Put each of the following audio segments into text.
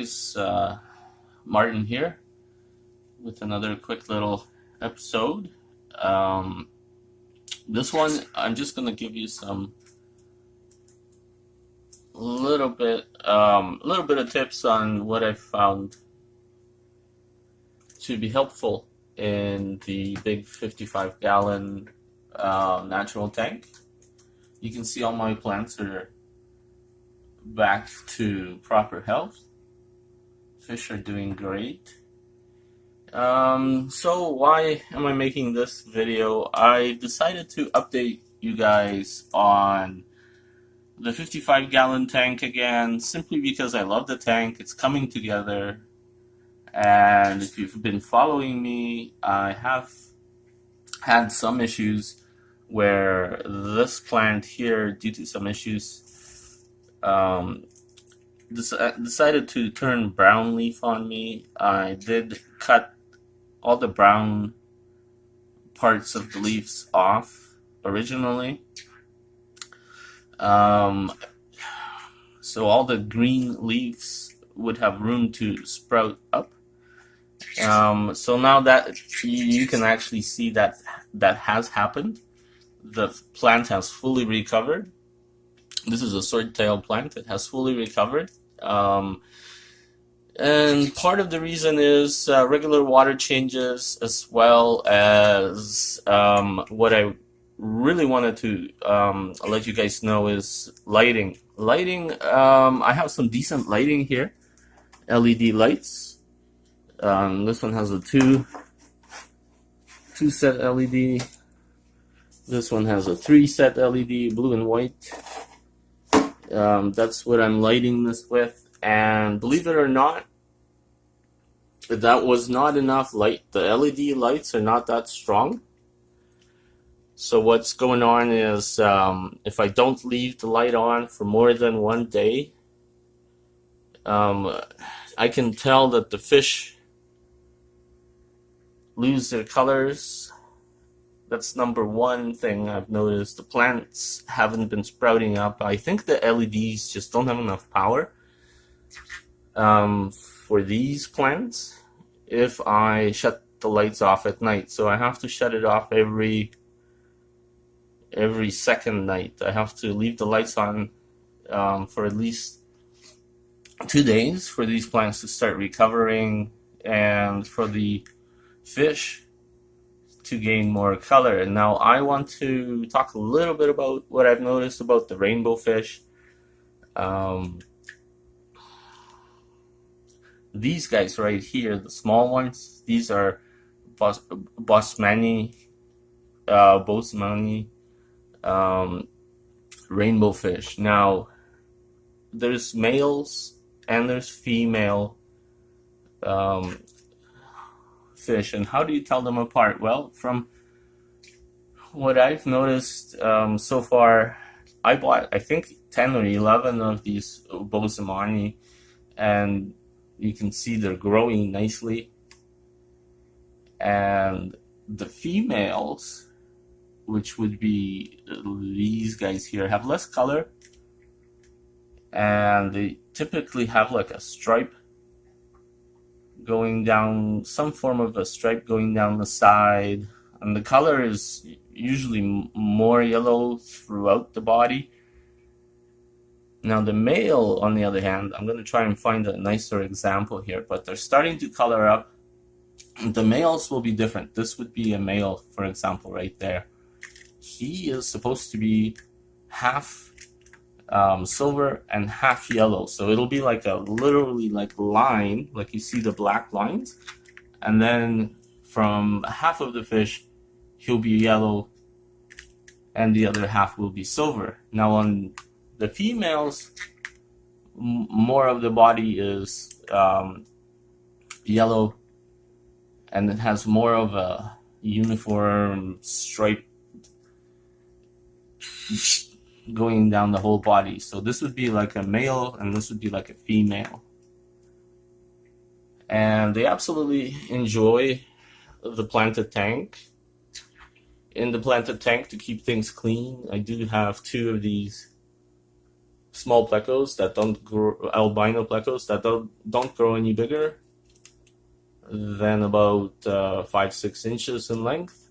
guys, Martin here with another quick little episode. This one I'm just gonna give you some little bit of tips on what I found to be helpful in the big 55-gallon natural tank. You can see all my plants are back to proper health. Fish are doing great. So why am I making this video? I decided to update you guys on the 55-gallon tank again, simply because I love the tank. It's coming together, and if you've been following me, I have had some issues where this plant here, due to some issues, decided to turn brown leaf on me. I did cut all the brown parts of the leaves off originally. So all the green leaves would have room to sprout up. So now that you can actually see that has happened. The plant has fully recovered. This is a swordtail plant. It has fully recovered. And part of the reason is regular water changes, as well as what I really wanted to let you guys know is lighting. I have some decent lighting here. LED lights. This one has a two set LED. This one has a 3 set LED, blue and white. That's what I'm lighting this with, and believe it or not, that was not enough light. The LED lights are not that strong. So what's going on is, if I don't leave the light on for more than one day, I can tell that the fish lose their colors. That's number one thing I've noticed. The plants haven't been sprouting up. I think the LEDs just don't have enough power for these plants if I shut the lights off at night. So I have to shut it off every second night. I have to leave the lights on for at least 2 days for these plants to start recovering, and for the fish to gain more color. And now I want to talk a little bit about what I've noticed about the rainbow fish. These guys right here, the small ones, these are Bosmani rainbow fish. Now, there's males and there's female fish, and how do you tell them apart? Well, from what I've noticed so far, I bought I think 10 or 11 of these Bosamani, and you can see they're growing nicely. And the females, which would be these guys here, have less color, and they typically have like a stripe going down, some form of a stripe going down the side, and the color is usually more yellow throughout the body. Now the male, on the other hand, I'm going to try and find a nicer example here, but they're starting to color up. The males will be different. This would be a male, for example, right there. He is supposed to be half silver and half yellow, so it'll be like a literally like line, like you see the black lines, and then from half of the fish he'll be yellow and the other half will be silver. Now on the females, more of the body is yellow, and it has more of a uniform stripe going down the whole body. So this would be like a male and this would be like a female, and they absolutely enjoy the planted tank. In the planted tank, to keep things clean, I do have 2 of these small plecos that don't grow, albino plecos that don't grow any bigger than about 5-6 inches in length.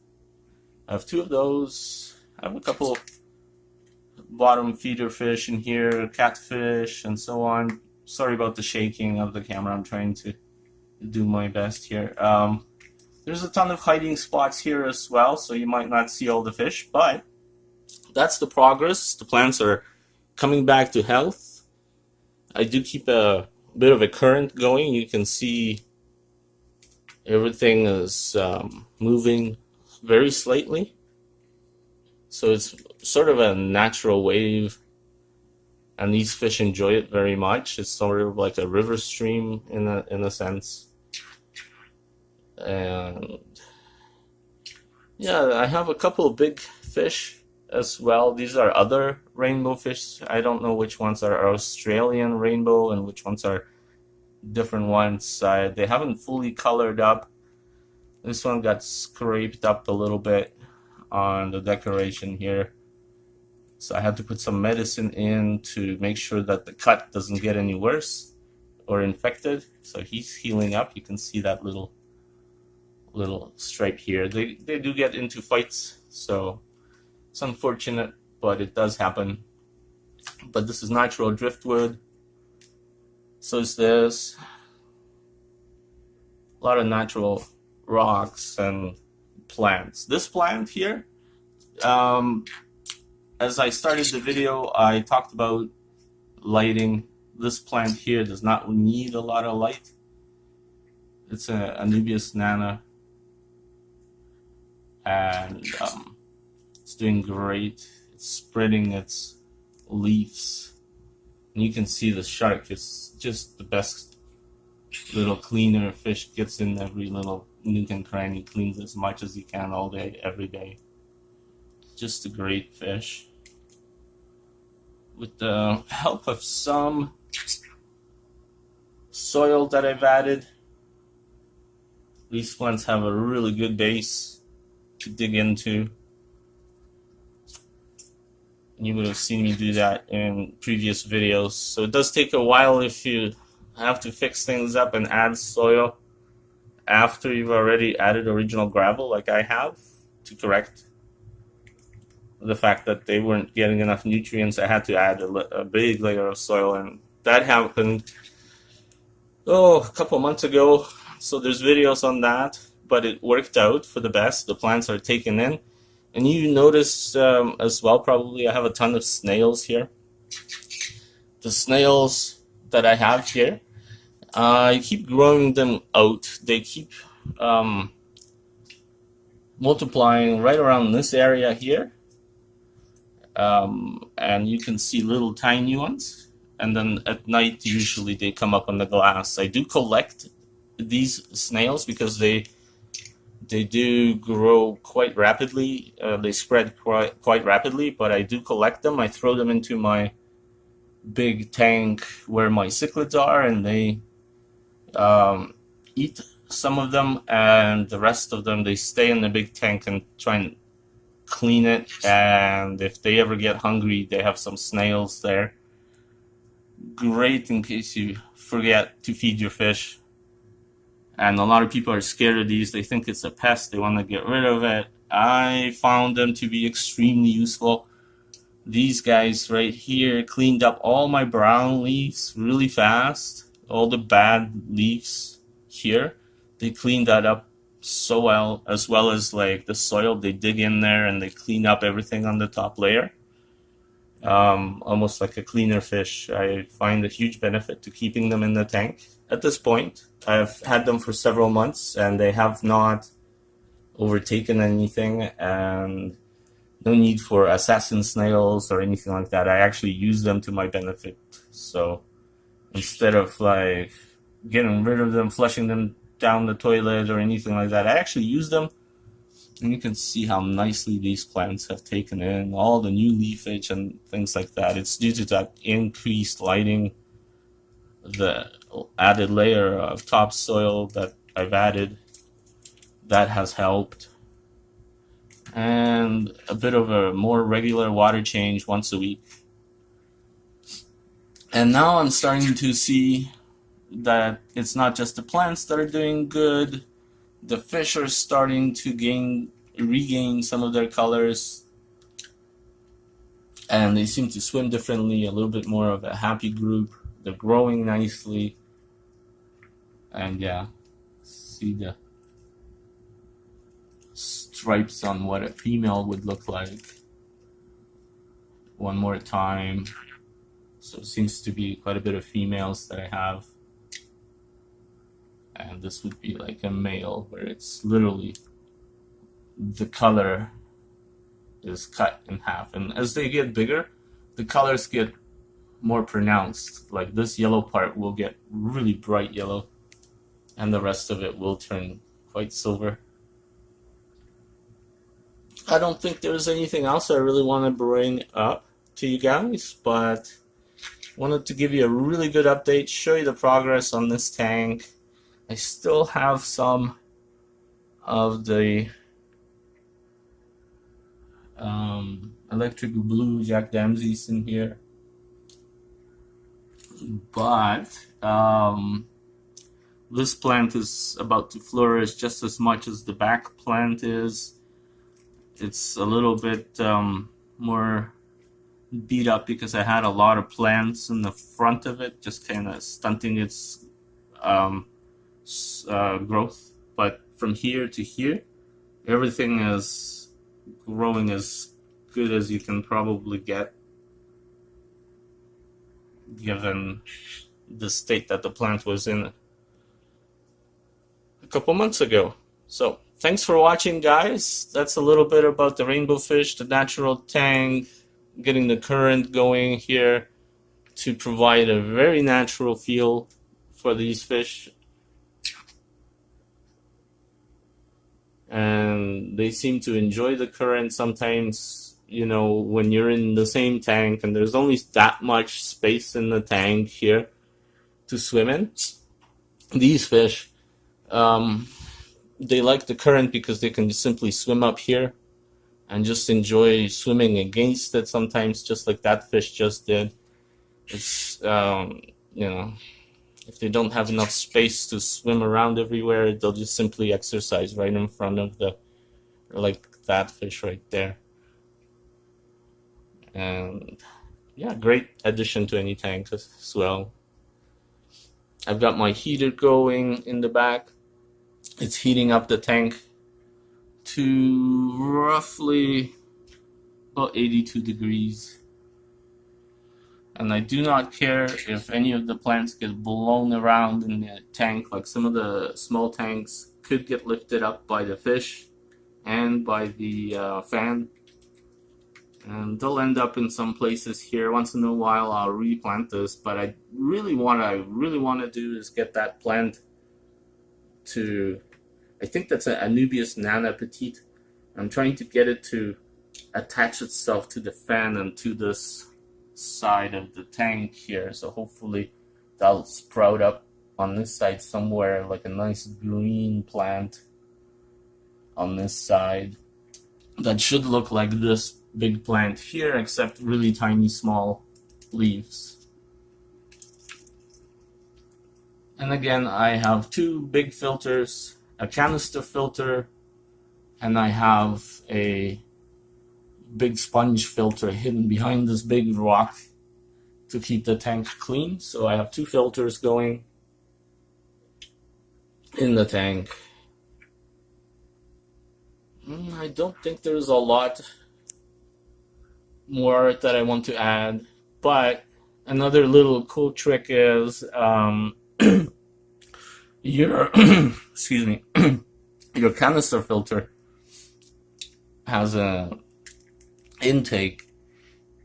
I have 2 of those. I have a couple bottom feeder fish in here, catfish, and so on. Sorry about the shaking of the camera. I'm trying to do my best here. There's a ton of hiding spots here as well, so you might not see all the fish, but that's the progress. The plants are coming back to health. I do keep a bit of a current going. You can see everything is moving very slightly. So it's sort of a natural wave, and these fish enjoy it very much. It's sort of like a river stream in a sense. And yeah, I have a couple of big fish as well. These are other rainbow fish. I don't know which ones are Australian rainbow and which ones are different ones. They haven't fully colored up. This one got scraped up a little bit on the decoration here, so I had to put some medicine in to make sure that the cut doesn't get any worse or infected. So he's healing up. You can see that little stripe here. They do get into fights, so it's unfortunate, but it does happen. But this is natural driftwood. So is this. A lot of natural rocks and plants. This plant here, as I started the video, I talked about lighting. This plant here does not need a lot of light. It's a Anubias nana, and it's doing great. It's spreading its leaves, and you can see the shark is just the best little cleaner. Fish gets in every little nook and cranny, cleans as much as he can all day, every day. Just a great fish. With the help of some soil that I've added, these plants have a really good base to dig into. You would have seen me do that in previous videos. So it does take a while if you have to fix things up and add soil after you've already added original gravel, like I have, to correct the fact that they weren't getting enough nutrients. I had to add a big layer of soil, and that happened a couple months ago. So there's videos on that, but it worked out for the best. The plants are taken in, and you notice as well, probably, I have a ton of snails here. The snails that I have here, I keep growing them out. They keep multiplying right around this area here, and you can see little tiny ones, and then at night usually they come up on the glass. I do collect these snails because they do grow quite rapidly. They spread quite rapidly, but I do collect them. I throw them into my big tank where my cichlids are, and they eat some of them, and the rest of them, they stay in the big tank and try and clean it. And if they ever get hungry, they have some snails there. Great in case you forget to feed your fish. And a lot of people are scared of these. They think it's a pest. They want to get rid of it. I found them to be extremely useful. These guys right here cleaned up all my brown leaves really fast. All the bad leaves here, they cleaned that up so well, as well as like the soil. They dig in there and they clean up everything on the top layer. Almost like a cleaner fish. I find a huge benefit to keeping them in the tank. At this point, I've had them for several months, and they have not overtaken anything, and no need for assassin snails or anything like that. I actually use them to my benefit. So instead of like getting rid of them, flushing them down the toilet or anything like that, I actually use them. And you can see how nicely these plants have taken in all the new leafage and things like that. It's due to that increased lighting, the added layer of topsoil that I've added. That has helped. And a bit of a more regular water change once a week. And now I'm starting to see that it's not just the plants that are doing good. The fish are starting to regain some of their colors, and they seem to swim differently, a little bit more of a happy group. They're growing nicely, and yeah, see the stripes on what a female would look like. One more time. So it seems to be quite a bit of females that I have. And this would be like a male, where it's literally the color is cut in half. And as they get bigger, the colors get more pronounced. Like this yellow part will get really bright yellow, and the rest of it will turn quite silver. I don't think there's anything else I really want to bring up to you guys, but wanted to give you a really good update, show you the progress on this tank. I still have some of the electric blue Jack Dempsey's in here, but this plant is about to flourish just as much as the back plant is. It's a little bit more beat up because I had a lot of plants in the front of it, just kind of stunting its growth. But from here to here, everything is growing as good as you can probably get, given the state that the plant was in a couple months ago. So thanks for watching, guys. That's a little bit about the rainbow fish, the natural tank, getting the current going here to provide a very natural feel for these fish. And they seem to enjoy the current. Sometimes, you know, when you're in the same tank and there's only that much space in the tank here to swim in, these fish, they like the current because they can simply swim up here and just enjoy swimming against it sometimes, just like that fish just did. It's, you know, if they don't have enough space to swim around everywhere, they'll just simply exercise right in front of like that fish right there. And yeah, great addition to any tank as well. I've got my heater going in the back. It's heating up the tank to roughly about 82 degrees. And I do not care if any of the plants get blown around in the tank. Like some of the small tanks could get lifted up by the fish and by the fan. And they'll end up in some places here. Once in a while I'll replant this, but what I really want to do is get that plant to, I think that's a Anubias Nana Petite. I'm trying to get it to attach itself to the fan and to this side of the tank here. So hopefully that'll sprout up on this side somewhere, like a nice green plant on this side. That should look like this big plant here, except really tiny small leaves. And again, I have two big filters, a canister filter, and I have a big sponge filter hidden behind this big rock to keep the tank clean. So I have two filters going in the tank. I don't think there's a lot more that I want to add, but another little cool trick is your excuse me, your canister filter has a intake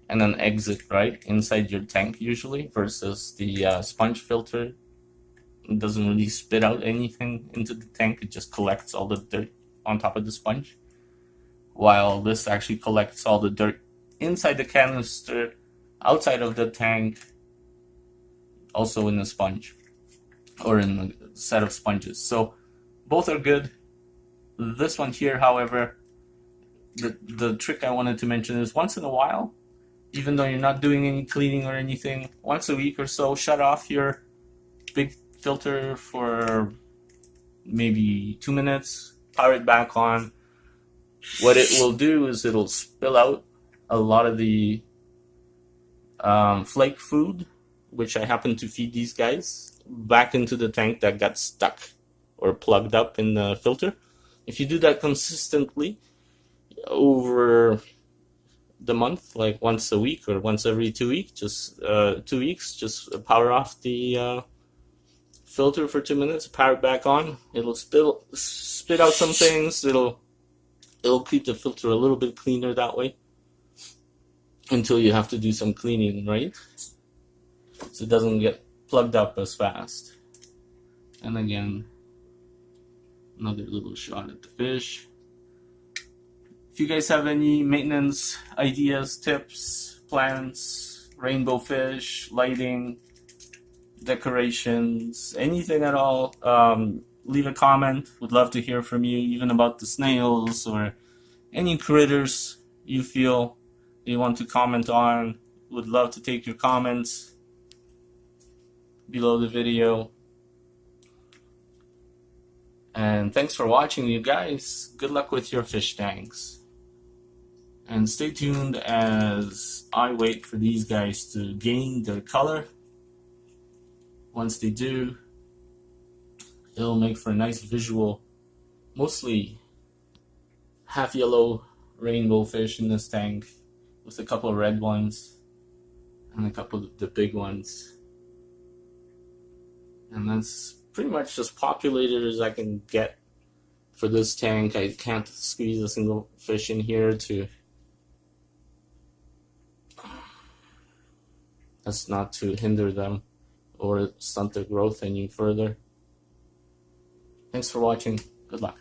and an exit right inside your tank usually, versus the sponge filter. It doesn't really spit out anything into the tank, it just collects all the dirt on top of the sponge, while this actually collects all the dirt inside the canister, outside of the tank, also in the sponge or in the set of sponges. So both are good. This one here, however, the trick I wanted to mention is once in a while even though you're not doing any cleaning or anything, once a week or so, shut off your big filter for maybe 2 minutes, power it back on. What it will do is it'll spill out a lot of the flake food, which I happen to feed these guys, back into the tank that got stuck or plugged up in the filter. If you do that consistently over the month, like once a week or once every 2 weeks, just 2 weeks, just power off the filter for 2 minutes, power it back on. It'll spit out some things. It'll keep the filter a little bit cleaner that way until you have to do some cleaning, right? So it doesn't get plugged up as fast. And again, another little shot at the fish. If you guys have any maintenance ideas, tips, plans, rainbow fish, lighting, decorations, anything at all, leave a comment. Would love to hear from you, even about the snails or any critters you feel you want to comment on. Would love to take your comments below the video. And thanks for watching, you guys. Good luck with your fish tanks. And stay tuned as I wait for these guys to gain their color. Once they do, it'll make for a nice visual, mostly half yellow rainbow fish in this tank, with a couple of red ones and a couple of the big ones. And that's pretty much as populated as I can get for this tank. I can't squeeze a single fish in here that's not to hinder them or stunt their growth any further. Thanks for watching. Good luck.